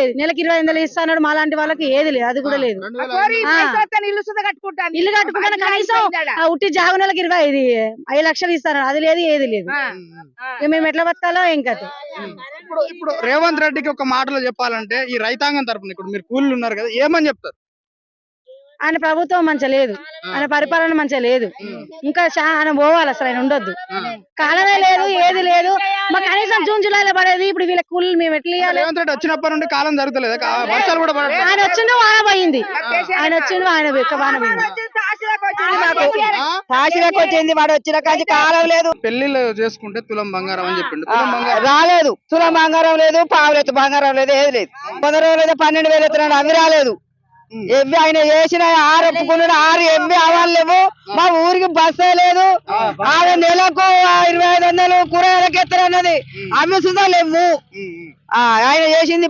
లేదు. నెలకి 25,000 ఇస్తాడు. మా లాంటి వాళ్ళకి ఏది లేదు, అది కూడా లేదు. ఇల్లు కట్టుకుంటే కనీసం ఉట్టి జాగునోళ్ళకి 5 లక్షలు ఇస్తాను, అది లేదు, ఏది లేదు. మేము ఎట్లా బతకాలో ఏం కథ. ఇప్పుడు రేవంత్ రెడ్డికి ఒక మాటలో చెప్పాలంటే ఈ రైతాంగం తరపున ఇప్పుడు మీరు కూలీలు ఉన్నారు కదా, ఏమని చెప్తారు? ఆయన ప్రభుత్వం మంచిగా లేదు, ఆయన పరిపాలన మంచిగా లేదు. ఇంకా ఆయన పోవాలి, అసలు ఆయన ఉండొద్దు. కాలమే లేదు, ఏది లేదు. మా కనీసం జూన్ జూలైలో పడేది, ఇప్పుడు వీళ్ళ కూలీలు మేము ఎట్లా ఇవ్వాలి? రేవంత్ రెడ్డి వచ్చినప్పటి నుండి కాలం జరుగుతలేదు, వర్షాలు కూడా పడట్లేదు. ఆయన వచ్చిండు వాన పోయింది, ఆయన వచ్చిండు ఆయన వాన పోయింది. కాశీలకు వచ్చింది, వాడు వచ్చిన కాంచి కాలం లేదు. పెళ్లిళ్ళు చేసుకుంటే తులం బంగారం అని చెప్పిండు. తులం బంగారం రాలేదు, తులం బంగారం లేదు, పావులెత్తు బంగారం లేదు, ఏది లేదు. 12,000 ఎత్తున్నాడు, అవి రాలేదు. ఎవ్వి ఆయన చేసిన 6 ఒప్పుకున్నాడు, 6 ఎవ్వి అవ్వలేవు. మా ఊరికి బస్సే లేదు. ఆమె నెలకు 2,500 కూరగాయలకి ఎత్తనన్నది, అవి సుధా లేవు. ఆయన చేసింది